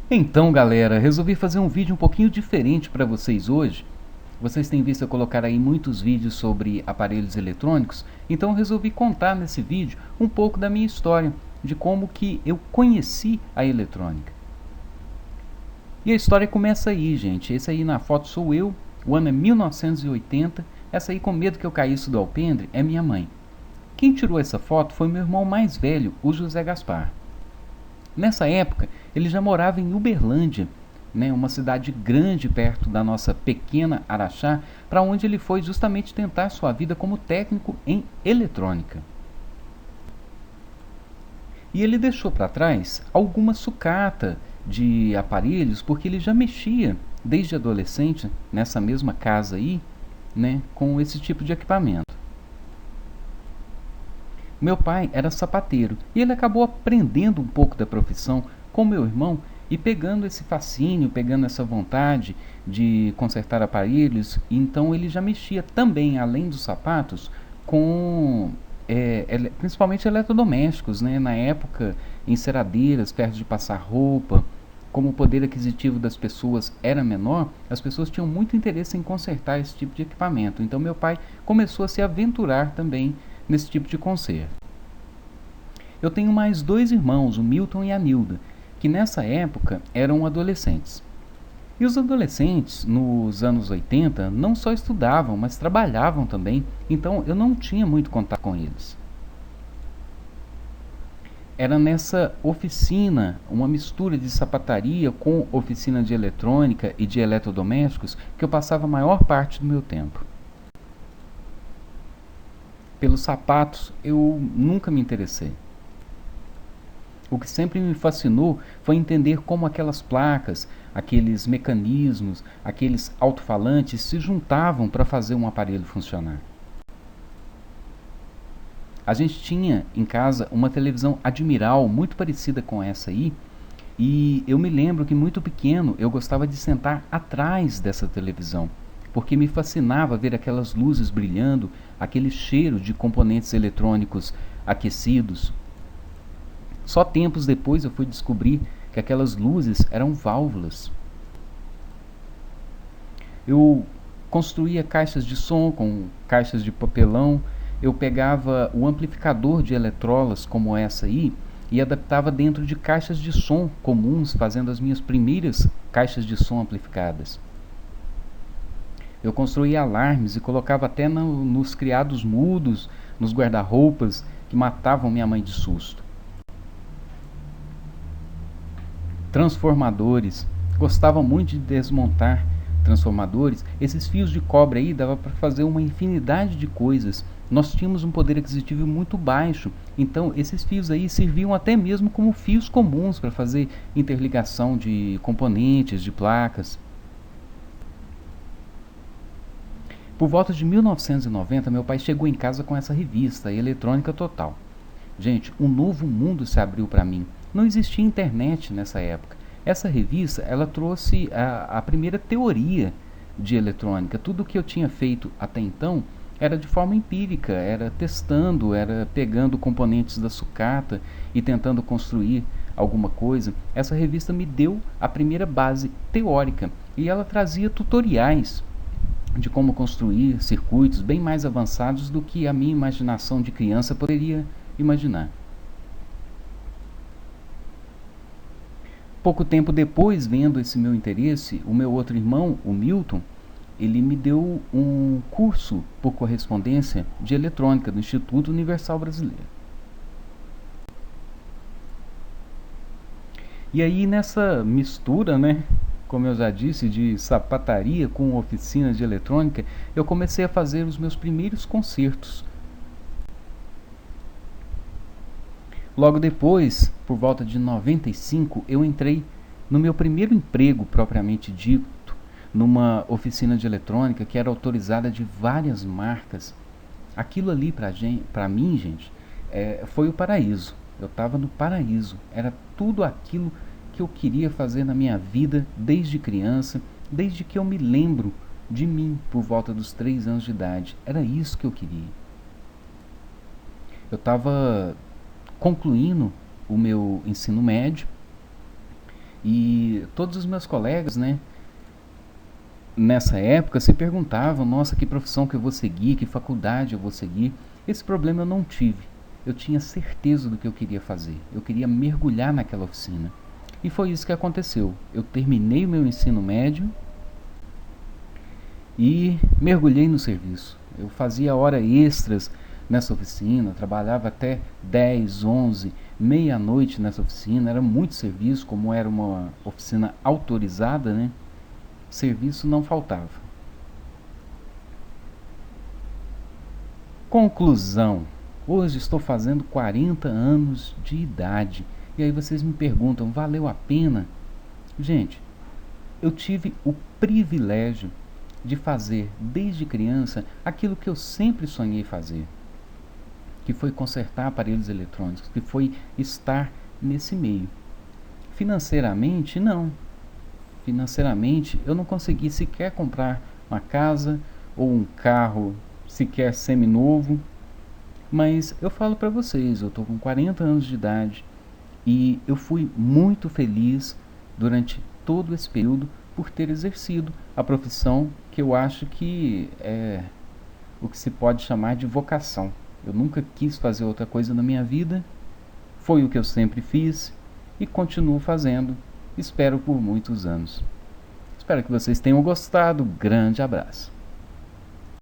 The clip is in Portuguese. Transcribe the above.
Então, galera, resolvi fazer um vídeo um pouquinho diferente para vocês hoje. Vocês têm visto eu colocar aí muitos vídeos sobre aparelhos eletrônicos, então eu resolvi contar nesse vídeo um pouco da minha história, de como que eu conheci a eletrônica. E a história começa aí, gente. Esse aí na foto sou eu, o ano é 1980, essa aí com medo que eu caísse do alpendre é minha mãe. Quem tirou essa foto foi meu irmão mais velho, o José Gaspar. Nessa época, ele já morava em Uberlândia, né, uma cidade grande perto da nossa pequena Araxá, para onde ele foi justamente tentar sua vida como técnico em eletrônica. E ele deixou para trás alguma sucata de aparelhos, porque ele já mexia desde adolescente nessa mesma casa aí, né, com esse tipo de equipamento. Meu pai era sapateiro e ele acabou aprendendo um pouco da profissão com meu irmão e pegando esse fascínio, pegando essa vontade de consertar aparelhos. Então ele já mexia também, além dos sapatos, com principalmente eletrodomésticos, né? Na época, enceradeiras, ferros de passar roupa. Como o poder aquisitivo das pessoas era menor, as pessoas tinham muito interesse em consertar esse tipo de equipamento. Então meu pai começou a se aventurar também nesse tipo de conserto. Eu tenho mais dois irmãos, o Milton e a Nilda, que nessa época eram adolescentes. E os adolescentes, nos anos 80, não só estudavam, mas trabalhavam também, então eu não tinha muito contato com eles. Era nessa oficina, uma mistura de sapataria com oficina de eletrônica e de eletrodomésticos, que eu passava a maior parte do meu tempo. Pelos sapatos, eu nunca me interessei. O que sempre me fascinou foi entender como aquelas placas, aqueles mecanismos, aqueles alto-falantes se juntavam para fazer um aparelho funcionar. A gente tinha em casa uma televisão Admiral muito parecida com essa aí, e eu me lembro que muito pequeno eu gostava de sentar atrás dessa televisão, porque me fascinava ver aquelas luzes brilhando, aquele cheiro de componentes eletrônicos aquecidos. Só tempos depois eu fui descobrir que aquelas luzes eram válvulas. Eu construía caixas de som com caixas de papelão, eu pegava o amplificador de eletrolas como essa aí e adaptava dentro de caixas de som comuns, fazendo as minhas primeiras caixas de som amplificadas. Eu construía alarmes e colocava até nos criados mudos, nos guarda-roupas, que matavam minha mãe de susto. Transformadores. Gostava muito de desmontar transformadores. Esses fios de cobre aí dava para fazer uma infinidade de coisas. Nós tínhamos um poder aquisitivo muito baixo, então esses fios aí serviam até mesmo como fios comuns para fazer interligação de componentes, de placas. Por volta de 1990, meu pai chegou em casa com essa revista, Eletrônica Total. Gente, um novo mundo se abriu para mim. Não existia internet nessa época. Essa revista, ela trouxe a primeira teoria de eletrônica. Tudo o que eu tinha feito até então era de forma empírica, era testando, era pegando componentes da sucata e tentando construir alguma coisa. Essa revista me deu a primeira base teórica e ela trazia tutoriais de como construir circuitos bem mais avançados do que a minha imaginação de criança poderia imaginar. Pouco tempo depois, vendo esse meu interesse, o meu outro irmão, o Milton, ele me deu um curso por correspondência de eletrônica do Instituto Universal Brasileiro. E aí nessa mistura, né, como eu já disse, de sapataria com oficinas de eletrônica, eu comecei a fazer os meus primeiros concertos. Logo depois, por volta de 95, eu entrei no meu primeiro emprego propriamente dito, numa oficina de eletrônica que era autorizada de várias marcas. Aquilo ali para mim, gente, foi o paraíso. Eu estava no paraíso. Era tudo aquilo que eu queria fazer na minha vida desde criança, desde que eu me lembro de mim por volta dos 3 anos de idade. Era isso que eu queria. Eu estava concluindo o meu ensino médio E todos os meus colegas, né, nessa época se perguntavam, nossa, que profissão que eu vou seguir, que faculdade eu vou seguir. Esse problema eu não tive. Eu tinha certeza do que eu queria fazer. Eu queria mergulhar naquela oficina. E foi isso que aconteceu. Eu terminei o meu ensino médio e mergulhei no serviço. Eu fazia horas extras nessa oficina, trabalhava até 10, 11, meia-noite nessa oficina. Era muito serviço, como era uma oficina autorizada, né? Serviço não faltava. Conclusão. Hoje estou fazendo 40 anos de idade. E aí vocês me perguntam, valeu a pena? Gente, eu tive o privilégio de fazer desde criança aquilo que eu sempre sonhei fazer, que foi consertar aparelhos eletrônicos, que foi estar nesse meio. Financeiramente, não. Financeiramente, eu não consegui sequer comprar uma casa ou um carro sequer seminovo, mas eu falo para vocês, eu estou com 40 anos de idade e eu fui muito feliz durante todo esse período por ter exercido a profissão que eu acho que é o que se pode chamar de vocação. Eu nunca quis fazer outra coisa na minha vida, foi o que eu sempre fiz e continuo fazendo, espero por muitos anos. Espero que vocês tenham gostado. Grande abraço.